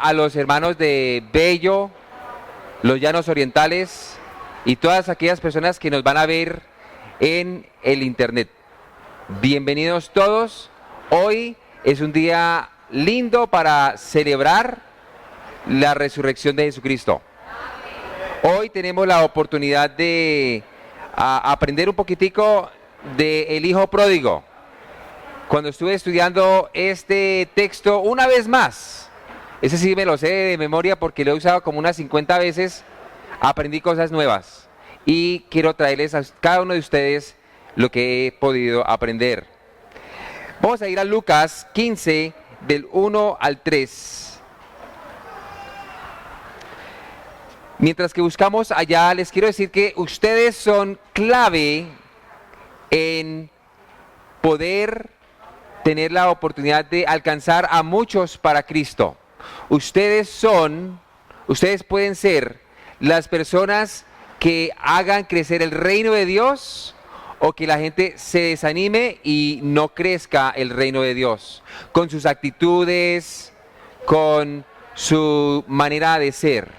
a los hermanos de Bello, los Llanos Orientales y todas aquellas personas que nos van a ver en el internet. Bienvenidos todos. Hoy es un día lindo para celebrar la resurrección de Jesucristo. Hoy tenemos la oportunidad de aprender un poquitico del Hijo Pródigo. Cuando estuve estudiando este texto una vez más, ese sí me lo sé de memoria porque lo he usado como unas 50 veces, aprendí cosas nuevas y quiero traerles a cada uno de ustedes lo que he podido aprender. Vamos a ir a Lucas 15, del 1 al 3. Mientras que buscamos allá, les quiero decir que ustedes son clave en poder tener la oportunidad de alcanzar a muchos para Cristo. Ustedes pueden ser las personas que hagan crecer el reino de Dios o que la gente se desanime y no crezca el reino de Dios. Con sus actitudes, con su manera de ser.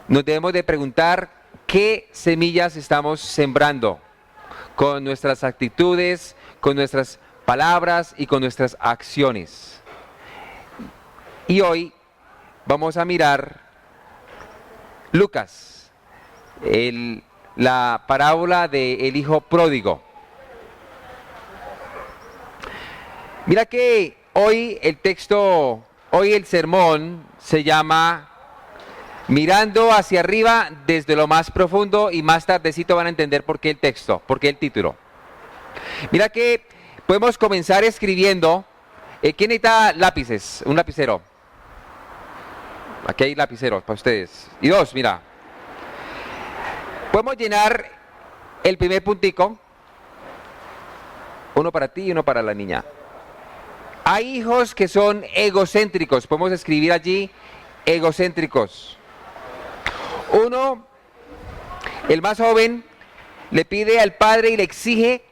Nos debemos de preguntar qué semillas estamos sembrando con nuestras actitudes, con nuestras palabras y con nuestras acciones. Y hoy vamos a mirar Lucas, la parábola del hijo pródigo. Mira que hoy el sermón se llama Mirando hacia arriba desde lo más profundo, y más tardecito van a entender por qué el título. Mira que podemos comenzar escribiendo. ¿Quién necesita lápices? Un lapicero. Aquí hay lapiceros para ustedes. Y dos, mira. Podemos llenar el primer puntico. Uno para ti y uno para la niña. Hay hijos que son egocéntricos. Podemos escribir allí egocéntricos. Uno, el más joven, le pide al padre y le exige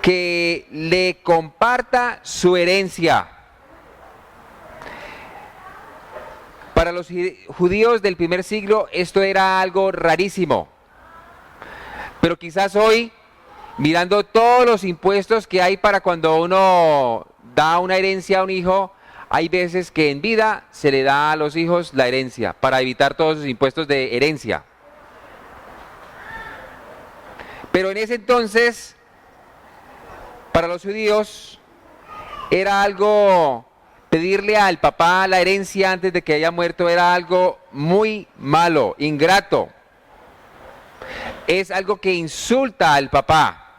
que le comparta su herencia. Para los judíos del primer siglo esto era algo rarísimo. Pero quizás hoy, mirando todos los impuestos que hay para cuando uno da una herencia a un hijo, hay veces que en vida se le da a los hijos la herencia para evitar todos los impuestos de herencia. Pero en ese entonces, para los judíos, era algo, pedirle al papá la herencia antes de que haya muerto era algo muy malo, ingrato. Es algo que insulta al papá.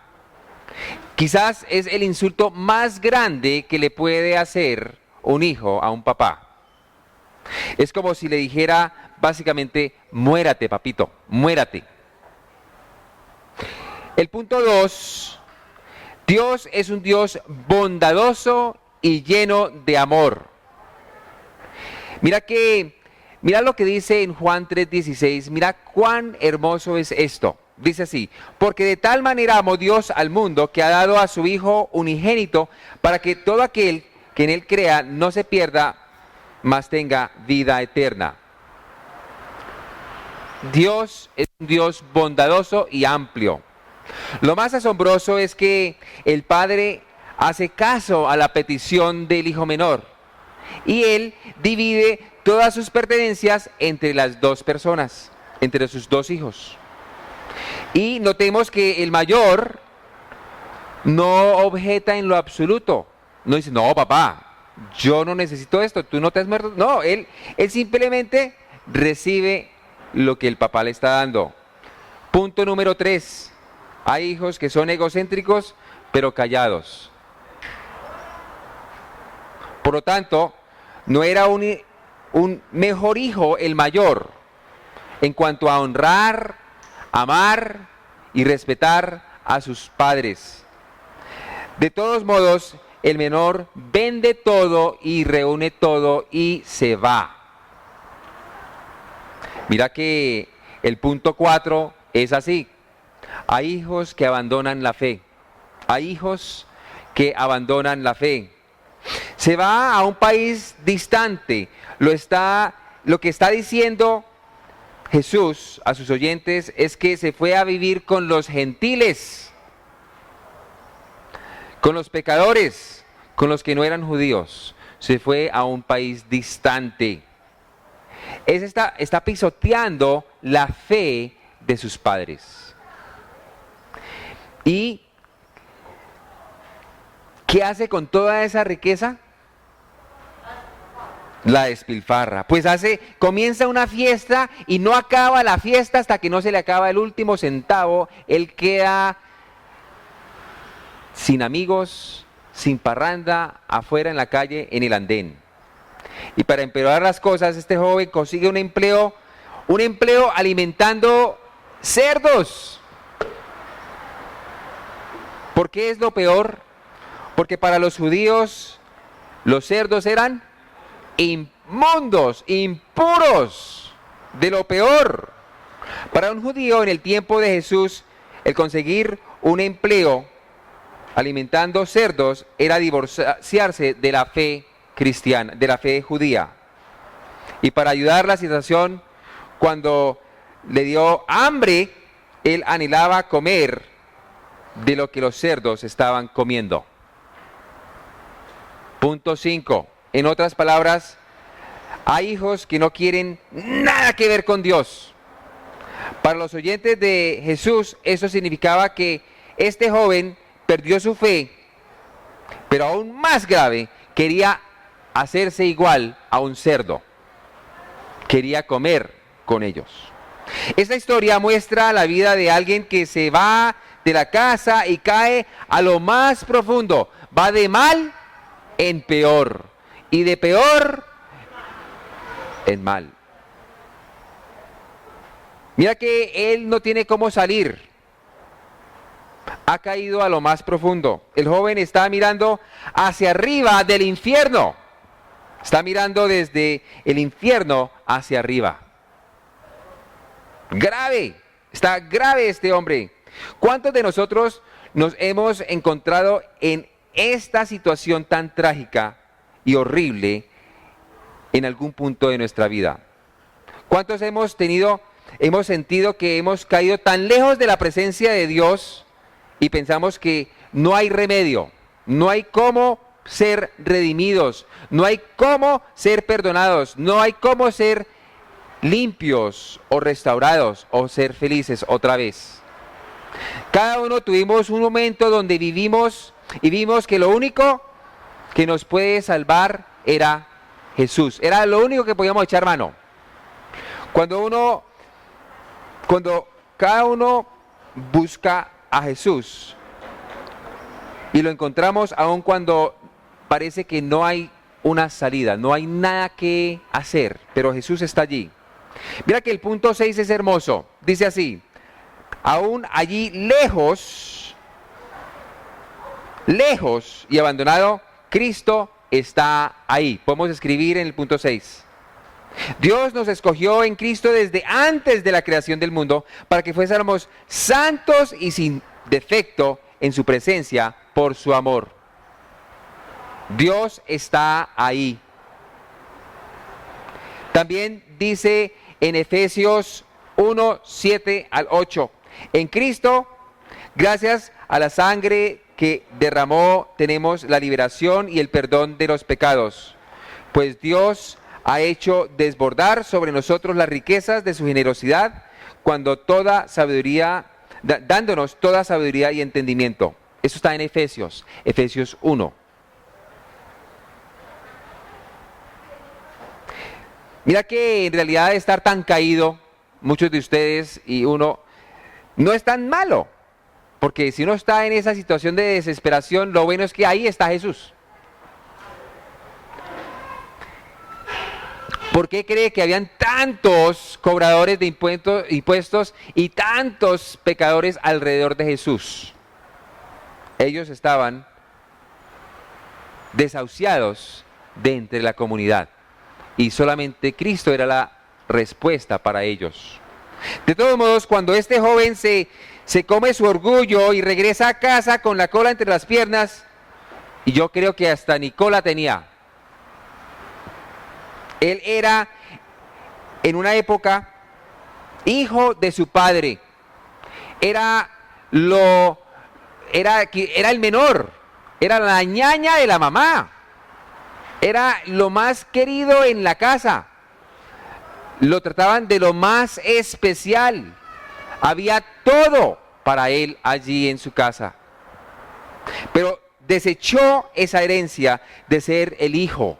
Quizás es el insulto más grande que le puede hacer un hijo a un papá. Es como si le dijera básicamente, muérate, papito, muérate. El punto 2, Dios es un Dios bondadoso y lleno de amor. Mira lo que dice en Juan 3:16, mira cuán hermoso es esto. Dice así, porque de tal manera amó Dios al mundo que ha dado a su Hijo unigénito para que todo aquel que en él crea no se pierda, mas tenga vida eterna. Dios es un Dios bondadoso y amplio. Lo más asombroso es que el Padre hace caso a la petición del hijo menor y él divide todas sus pertenencias entre las dos personas, entre sus dos hijos. Y notemos que el mayor no objeta en lo absoluto. No dice, no, papá, yo no necesito esto, tú no te has muerto. No, él simplemente recibe lo que el papá le está dando. Punto número 3. Hay hijos que son egocéntricos, pero callados. Por lo tanto, no era un mejor hijo el mayor en cuanto a honrar, amar y respetar a sus padres. De todos modos, el menor vende todo y reúne todo y se va. Mira que el punto 4 es así. Hay hijos que abandonan la fe. Hay hijos que abandonan la fe. Se va a un país distante. Lo que está diciendo Jesús a sus oyentes es que se fue a vivir con los gentiles, con los pecadores, con los que no eran judíos. Se fue a un país distante. Está pisoteando la fe de sus padres. ¿Y qué hace con toda esa riqueza? La despilfarra. Pues comienza una fiesta y no acaba la fiesta hasta que no se le acaba el último centavo. Él queda sin amigos, sin parranda, afuera en la calle, en el andén. Y para empeorar las cosas, este joven consigue un empleo alimentando cerdos. ¿Por qué es lo peor? Porque para los judíos los cerdos eran inmundos, impuros, de lo peor. Para un judío en el tiempo de Jesús, el conseguir un empleo alimentando cerdos era divorciarse de la fe cristiana, de la fe judía. Y para ayudar la situación, cuando le dio hambre, él anhelaba comer de lo que los cerdos estaban comiendo. Punto 5. En otras palabras, hay hijos que no quieren nada que ver con Dios. Para los oyentes de Jesús, eso significaba que este joven perdió su fe, pero aún más grave, quería hacerse igual a un cerdo. Quería comer con ellos. Esta historia muestra la vida de alguien que se va de la casa y cae a lo más profundo. Va de mal en peor y de peor en mal. Mira que él no tiene cómo salir. Ha caído a lo más profundo. El joven está mirando hacia arriba del infierno. Está mirando desde el infierno hacia arriba. Grave. Está grave este hombre. ¿Cuántos de nosotros nos hemos encontrado en esta situación tan trágica y horrible en algún punto de nuestra vida? ¿Cuántos hemos sentido que hemos caído tan lejos de la presencia de Dios y pensamos que no hay remedio, no hay cómo ser redimidos, no hay cómo ser perdonados, no hay cómo ser limpios o restaurados o ser felices otra vez? Cada uno tuvimos un momento donde vivimos y vimos que lo único que nos puede salvar era Jesús. Era lo único que podíamos echar mano. Cuando cada uno busca a Jesús y lo encontramos aun cuando parece que no hay una salida, no hay nada que hacer, pero Jesús está allí. Mira que el punto 6 es hermoso. Dice así: aún allí lejos y abandonado, Cristo está ahí. Podemos escribir en el punto 6. Dios nos escogió en Cristo desde antes de la creación del mundo para que fuésemos santos y sin defecto en su presencia por su amor. Dios está ahí. También dice en Efesios 1, 7 al 8, en Cristo, gracias a la sangre que derramó, tenemos la liberación y el perdón de los pecados, pues Dios ha hecho desbordar sobre nosotros las riquezas de su generosidad, dándonos toda sabiduría y entendimiento. Eso está en Efesios 1. Mira que en realidad estar tan caído, muchos de ustedes y uno, no es tan malo. Porque si uno está en esa situación de desesperación, lo bueno es que ahí está Jesús. ¿Por qué cree que habían tantos cobradores de impuestos y tantos pecadores alrededor de Jesús? Ellos estaban desahuciados de entre la comunidad y solamente Cristo era la respuesta para ellos. De todos modos, cuando este joven se come su orgullo y regresa a casa con la cola entre las piernas, y yo creo que hasta ni cola tenía, Él era en una época hijo de su padre. Era el menor, era la ñaña de la mamá. Era lo más querido en la casa. Lo trataban de lo más especial. Había todo para él allí en su casa. Pero desechó esa herencia de ser el hijo.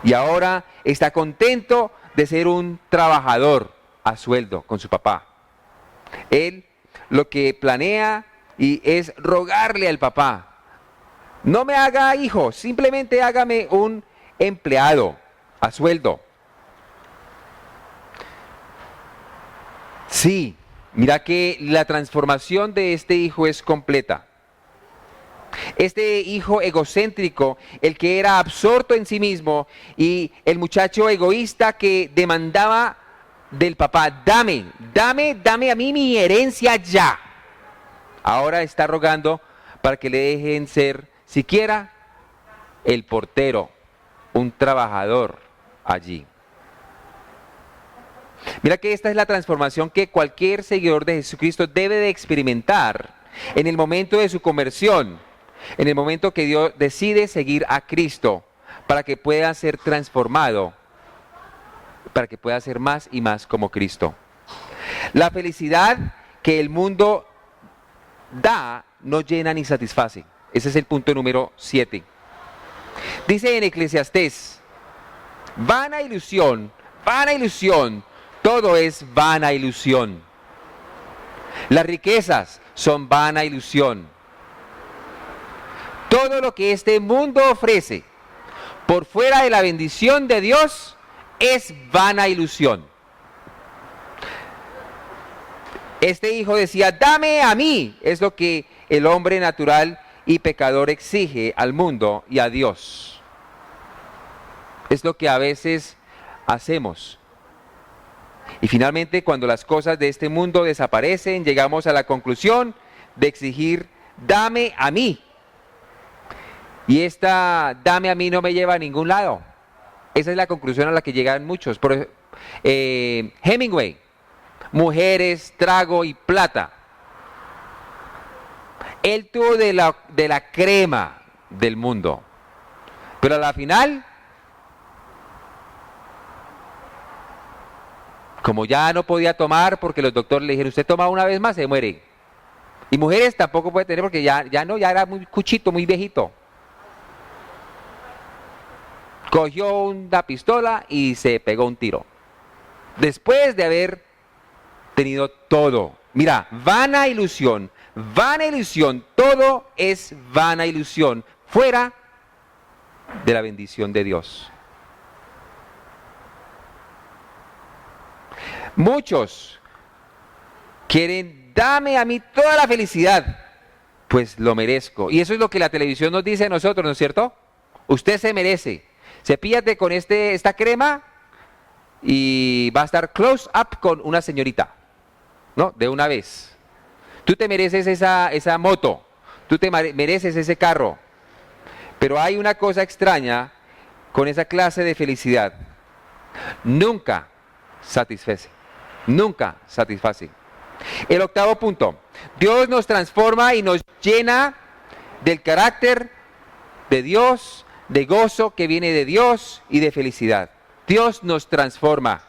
Y ahora está contento de ser un trabajador a sueldo con su papá. Él lo que planea y es rogarle al papá: no me haga hijo, simplemente hágame un empleado a sueldo. Sí, mira que la transformación de este hijo es completa. Este hijo egocéntrico, el que era absorto en sí mismo, y el muchacho egoísta que demandaba del papá: dame a mí mi herencia ya. Ahora está rogando para que le dejen ser siquiera el portero, un trabajador allí. Mira que esta es la transformación que cualquier seguidor de Jesucristo debe de experimentar en el momento de su conversión, en el momento que Dios decide seguir a Cristo, para que pueda ser transformado, para que pueda ser más y más como Cristo. La felicidad que el mundo da no llena ni satisface. Ese es el punto número 7. Dice en Eclesiastés: vana ilusión, todo es vana ilusión. Las riquezas son vana ilusión. Todo lo que este mundo ofrece por fuera de la bendición de Dios es vana ilusión. Este hijo decía: dame a mí. Es lo que el hombre natural y pecador exige al mundo y a Dios. Es lo que a veces hacemos. Y finalmente, cuando las cosas de este mundo desaparecen, llegamos a la conclusión de exigir: dame a mí. Y esta dame a mí no me lleva a ningún lado. Esa es la conclusión a la que llegan muchos. Hemingway: mujeres, trago y plata. Él tuvo de la crema del mundo. Pero a la final, como ya no podía tomar porque los doctores le dijeron: usted toma una vez más, se muere. Y mujeres tampoco puede tener porque ya era muy cuchito, muy viejito. Cogió una pistola y se pegó un tiro. Después de haber tenido todo. Mira, vana ilusión, todo es vana ilusión, fuera de la bendición de Dios. Muchos quieren: dame a mí toda la felicidad, pues lo merezco. Y eso es lo que la televisión nos dice a nosotros, ¿no es cierto? Usted se merece. Cepíllate con esta crema y va a estar close up con una señorita, ¿no? De una vez. Tú te mereces esa moto, tú te mereces ese carro. Pero hay una cosa extraña con esa clase de felicidad: nunca satisface. Nunca satisface. El octavo punto: Dios nos transforma y nos llena del carácter de Dios, de gozo que viene de Dios y de felicidad. Dios nos transforma.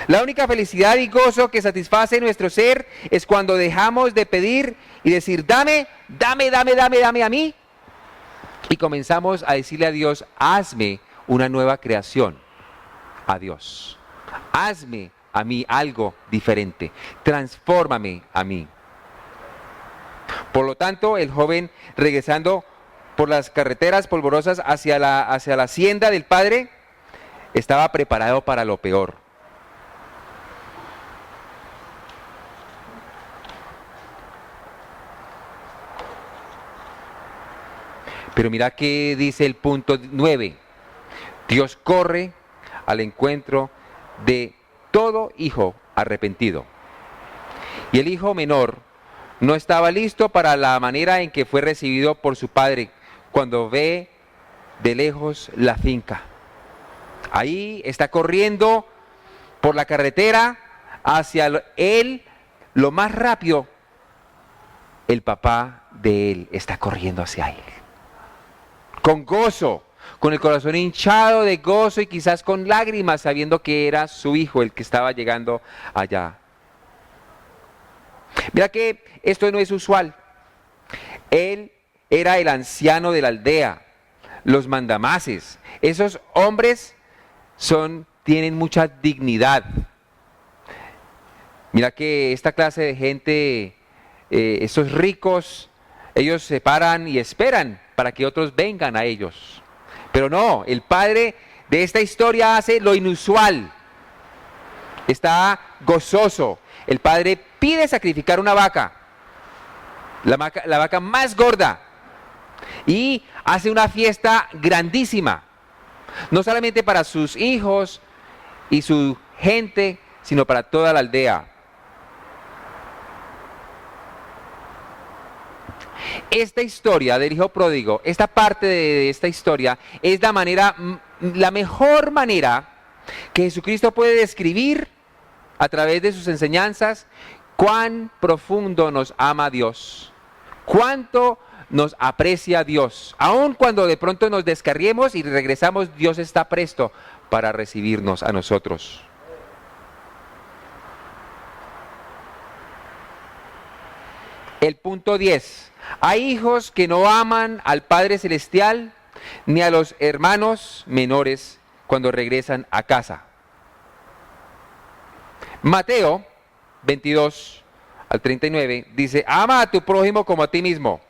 La única felicidad y gozo que satisface nuestro ser es cuando dejamos de pedir y decir: dame a mí. Y comenzamos a decirle a Dios: hazme una nueva creación. A Dios: hazme a mí algo diferente. Transfórmame a mí. Por lo tanto, el joven, regresando por las carreteras polvorosas hacia la hacienda del padre, estaba preparado para lo peor. Pero mira qué dice el punto 9. Dios corre al encuentro de todo hijo arrepentido. Y el hijo menor no estaba listo para la manera en que fue recibido por su padre cuando ve de lejos la finca. Ahí está corriendo por la carretera hacia él lo más rápido. El papá de él está corriendo hacia él. Con gozo, con el corazón hinchado de gozo y quizás con lágrimas, sabiendo que era su hijo el que estaba llegando allá. Mira que esto no es usual. Él era el anciano de la aldea, los mandamases. Esos hombres tienen mucha dignidad. Mira que esta clase de gente, estos ricos, ellos se paran y esperan para que otros vengan a ellos. Pero no, el padre de esta historia hace lo inusual. Está gozoso. El padre pide sacrificar una vaca, la vaca más gorda, y hace una fiesta grandísima. No solamente para sus hijos y su gente, sino para toda la aldea. Esta historia del hijo pródigo, esta parte de esta historia, es la mejor manera que Jesucristo puede describir a través de sus enseñanzas cuán profundo nos ama Dios, cuánto nos aprecia Dios. Aun cuando de pronto nos descarriemos y regresamos, Dios está presto para recibirnos a nosotros. El punto 10. Hay hijos que no aman al Padre Celestial ni a los hermanos menores cuando regresan a casa. Mateo 22 al 39 dice: ama a tu prójimo como a ti mismo.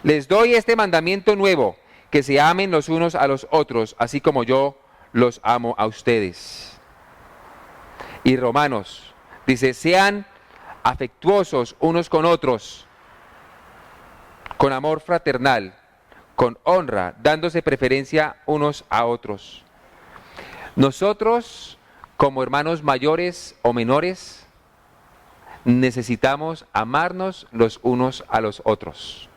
Les doy este mandamiento nuevo, que se amen los unos a los otros, así como yo los amo a ustedes. Y Romanos dice: sean afectuosos unos con otros, con amor fraternal, con honra, dándose preferencia unos a otros. Nosotros, como hermanos mayores o menores, necesitamos amarnos los unos a los otros.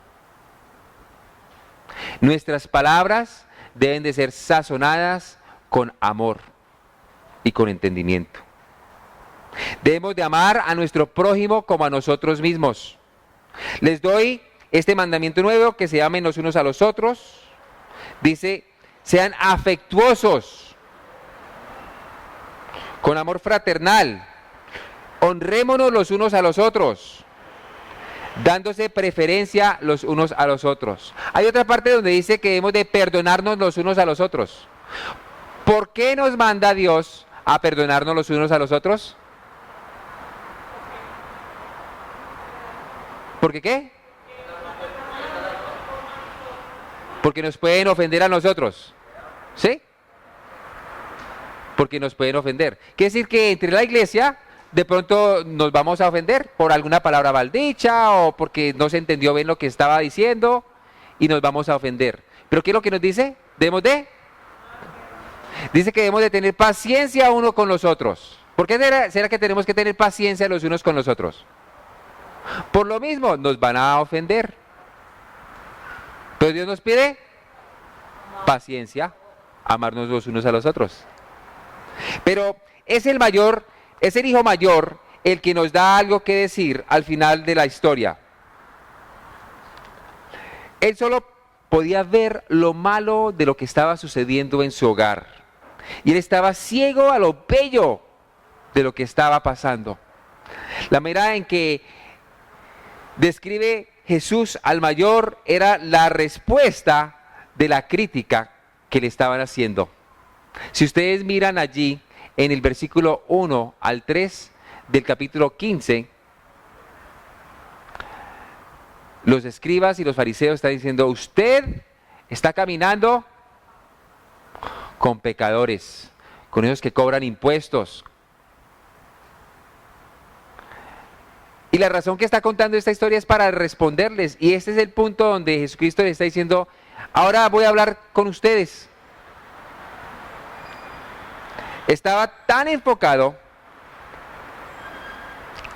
Nuestras palabras deben de ser sazonadas con amor y con entendimiento. Debemos de amar a nuestro prójimo como a nosotros mismos. Les doy este mandamiento nuevo, que se amen los unos a los otros. Dice: sean afectuosos, con amor fraternal, honrémonos los unos a los otros, dándose preferencia los unos a los otros. Hay otra parte donde dice que debemos de perdonarnos los unos a los otros. ¿Por qué nos manda Dios a perdonarnos los unos a los otros? ¿Por qué? Porque nos pueden ofender a nosotros. ¿Sí? Porque nos pueden ofender. Quiere decir que entre la iglesia de pronto nos vamos a ofender por alguna palabra maldicha o porque no se entendió bien lo que estaba diciendo y nos vamos a ofender. ¿Pero qué es lo que nos dice? Dice que debemos de tener paciencia uno con los otros. ¿Por qué será que tenemos que tener paciencia los unos con los otros? Por lo mismo, nos van a ofender. Pero Dios nos pide paciencia, amarnos los unos a los otros. Pero es el hijo mayor el que nos da algo que decir al final de la historia. Él solo podía ver lo malo de lo que estaba sucediendo en su hogar. Y él estaba ciego a lo bello de lo que estaba pasando. La manera en que describe Jesús al mayor era la respuesta de la crítica que le estaban haciendo. Si ustedes miran allí en el versículo 1 al 3 del capítulo 15, los escribas y los fariseos están diciendo: usted está caminando con pecadores, con esos que cobran impuestos. Y la razón que está contando esta historia es para responderles. Y este es el punto donde Jesucristo les está diciendo: ahora voy a hablar con ustedes. Estaba tan enfocado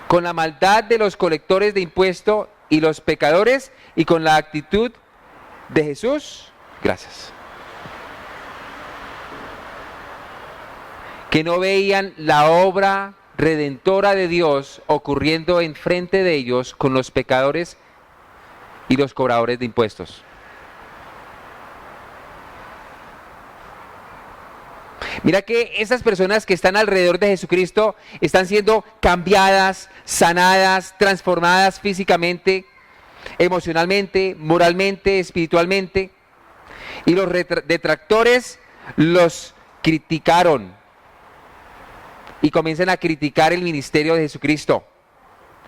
con la maldad de los colectores de impuestos y los pecadores y con la actitud de Jesús. Gracias. que no veían la obra redentora de Dios ocurriendo enfrente de ellos con los pecadores y los cobradores de impuestos. Mira que esas personas que están alrededor de Jesucristo están siendo cambiadas, sanadas, transformadas físicamente, emocionalmente, moralmente, espiritualmente. Y los detractores los criticaron y comienzan a criticar el ministerio de Jesucristo.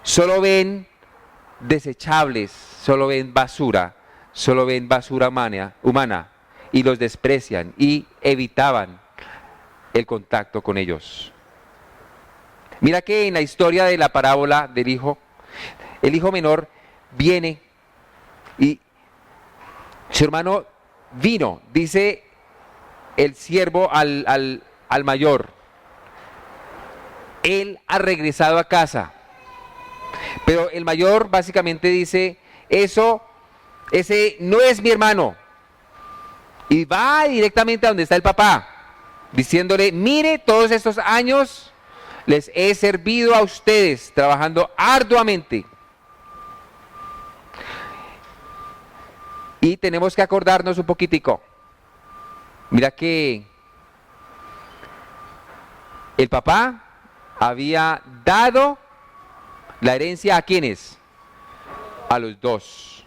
Solo ven desechables, solo ven basura humana y los desprecian y evitaban el contacto con ellos. Mira que en la historia de la parábola del hijo, el hijo menor viene y su hermano vino, dice el siervo al mayor, él ha regresado a casa, pero el mayor básicamente dice, ese no es mi hermano, y va directamente a donde está el papá, diciéndole, mire, todos estos años les he servido a ustedes, trabajando arduamente. Y tenemos que acordarnos un poquitico. Mira que el papá había dado la herencia a ¿quiénes? A los dos.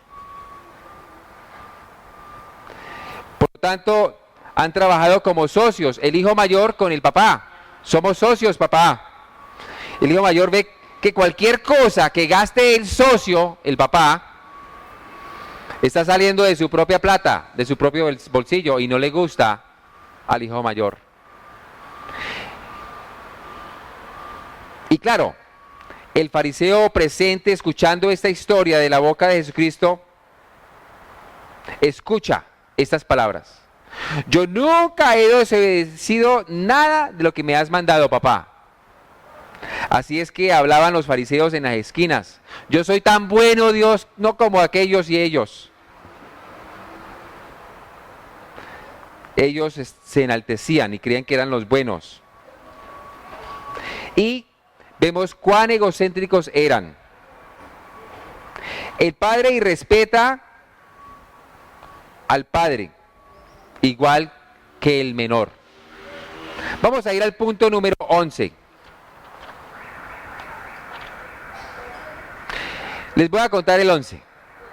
Por lo tanto, han trabajado como socios, el hijo mayor con el papá. Somos socios, papá. El hijo mayor ve que cualquier cosa que gaste el socio, el papá, está saliendo de su propia plata, de su propio bolsillo, y no le gusta al hijo mayor. Y claro, el fariseo presente escuchando esta historia de la boca de Jesucristo, escucha estas palabras. Yo nunca he desobedecido nada de lo que me has mandado, papá. Así es que hablaban los fariseos en las esquinas. Yo soy tan bueno, Dios, no como aquellos y ellos. Ellos se enaltecían y creían que eran los buenos. Y vemos cuán egocéntricos eran. El padre irrespeta al padre, igual que el menor. Vamos a ir al punto número 11. Les voy a contar el 11.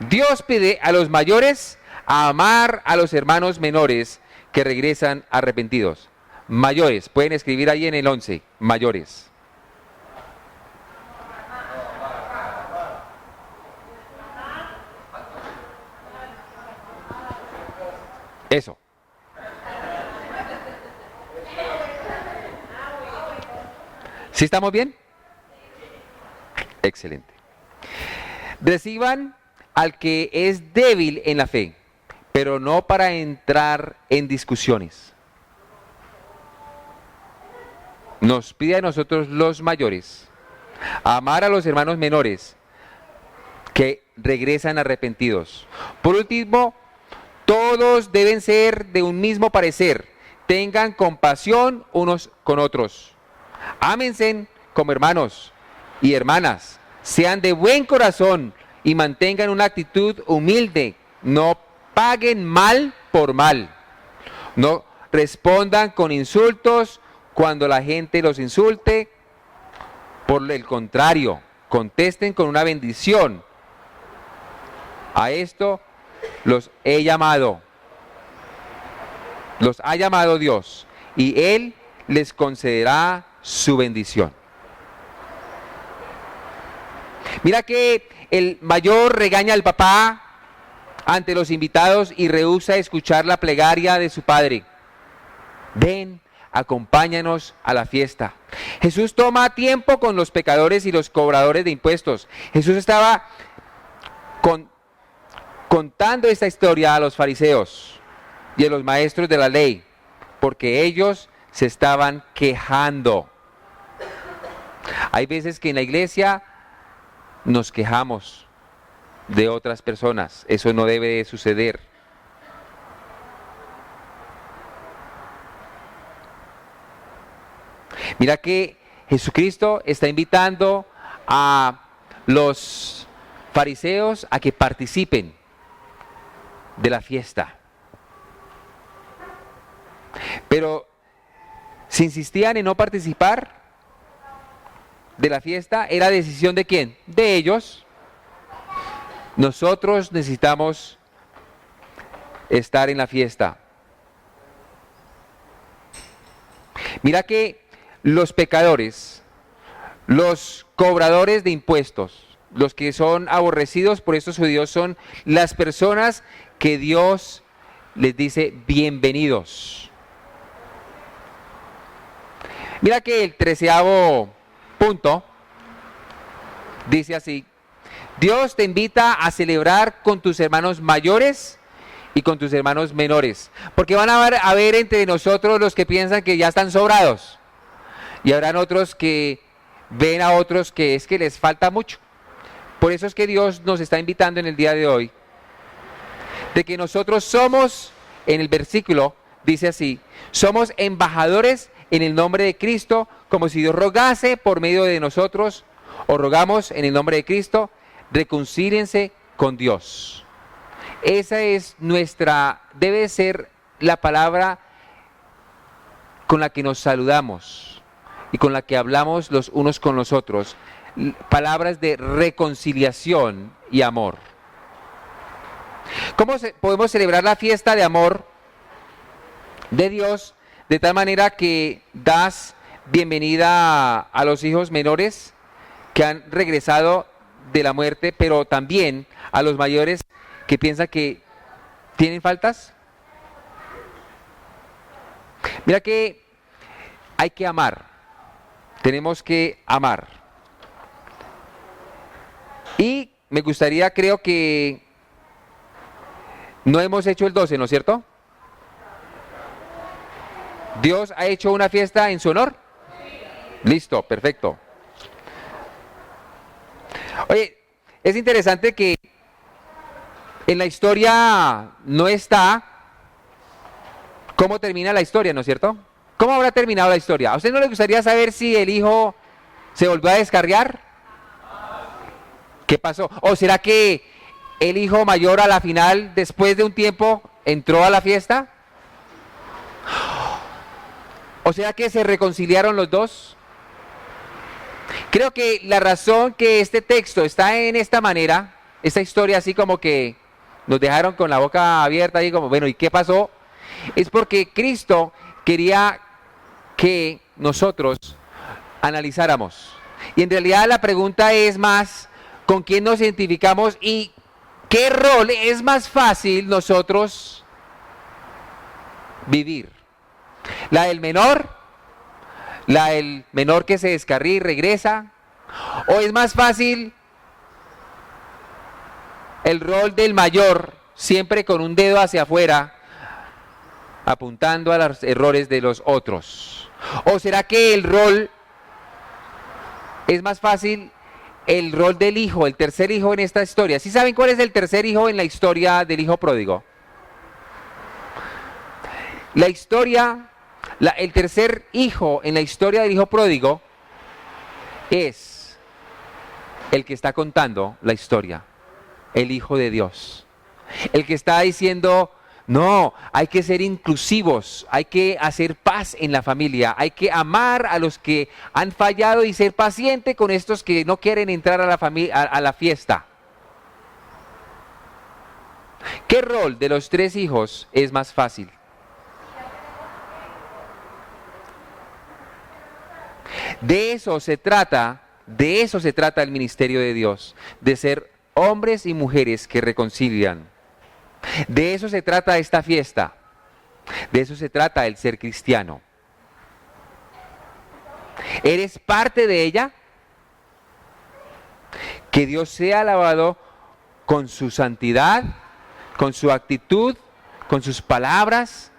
Dios pide a los mayores a amar a los hermanos menores que regresan arrepentidos. Mayores, pueden escribir ahí en el 11, mayores. Eso. ¿Sí estamos bien? Excelente. Reciban al que es débil en la fe, pero no para entrar en discusiones. Nos pide a nosotros los mayores a amar a los hermanos menores que regresan arrepentidos. Por último, todos deben ser de un mismo parecer, tengan compasión unos con otros. Ámense como hermanos y hermanas, sean de buen corazón y mantengan una actitud humilde. No paguen mal por mal. No respondan con insultos cuando la gente los insulte. Por el contrario, contesten con una bendición. A esto los he llamado. Los ha llamado Dios y Él les concederá su bendición. Mira que el mayor regaña al papá ante los invitados y rehúsa escuchar la plegaria de su padre. Ven, acompáñanos a la fiesta. Jesús toma tiempo con los pecadores y los cobradores de impuestos. Jesús estaba contando esta historia a los fariseos y a los maestros de la ley, porque ellos se estaban quejando. Hay veces que en la iglesia nos quejamos de otras personas. Eso no debe de suceder. Mira que Jesucristo está invitando a los fariseos a que participen de la fiesta. Pero si insistían en no participar de la fiesta, ¿era decisión de quién? De ellos. Nosotros necesitamos estar en la fiesta. Mira que los pecadores, los cobradores de impuestos, los que son aborrecidos por estos judíos son las personas que Dios les dice bienvenidos. Mira que el 13º punto dice así: Dios te invita a celebrar con tus hermanos mayores y con tus hermanos menores, porque van a haber entre nosotros los que piensan que ya están sobrados, y habrán otros que ven a otros que es que les falta mucho. Por eso es que Dios nos está invitando en el día de hoy, de que nosotros somos, en el versículo dice así, somos embajadores en el nombre de Cristo, como si Dios rogase por medio de nosotros, o rogamos en el nombre de Cristo, reconcíliense con Dios. Esa es debe ser la palabra con la que nos saludamos y con la que hablamos los unos con los otros. Palabras de reconciliación y amor. ¿Cómo podemos celebrar la fiesta de amor de Dios de tal manera que das bienvenida a los hijos menores que han regresado de la muerte, pero también a los mayores que piensan que tienen faltas? Mira que hay que amar, tenemos que amar. Y me gustaría, creo que no hemos hecho el 12, ¿no es cierto? ¿Dios ha hecho una fiesta en su honor? Listo, perfecto. Oye, es interesante que en la historia no está cómo termina la historia, ¿no es cierto? ¿Cómo habrá terminado la historia? ¿A usted no le gustaría saber si el hijo se volvió a descarriar? ¿Qué pasó? ¿O será que el hijo mayor a la final, después de un tiempo, entró a la fiesta? ¿O sea que se reconciliaron los dos? Creo que la razón que este texto está en esta manera, esta historia así como que nos dejaron con la boca abierta y como, bueno, ¿y qué pasó? Es porque Cristo quería que nosotros analizáramos. Y en realidad la pregunta es más, ¿con quién nos identificamos y qué rol es más fácil nosotros vivir? ¿La del menor? ¿La del menor que se descarría y regresa? ¿O es más fácil el rol del mayor, siempre con un dedo hacia afuera, apuntando a los errores de los otros? ¿O será que el rol es más fácil el rol del hijo, el tercer hijo en esta historia? ¿Sí saben cuál es el tercer hijo en la historia del hijo pródigo? La historia, el tercer hijo en la historia del hijo pródigo es el que está contando la historia, el Hijo de Dios. El que está diciendo, no, hay que ser inclusivos, hay que hacer paz en la familia, hay que amar a los que han fallado y ser paciente con estos que no quieren entrar a la fiesta. ¿Qué rol de los tres hijos es más fácil? De eso se trata el ministerio de Dios, de ser hombres y mujeres que reconcilian. De eso se trata esta fiesta, de eso se trata el ser cristiano. ¿Eres parte de ella? Que Dios sea alabado con su santidad, con su actitud, con sus palabras,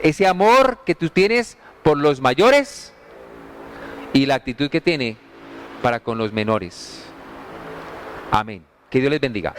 ese amor que tú tienes por los mayores y la actitud que tiene para con los menores. Amén. Que Dios les bendiga.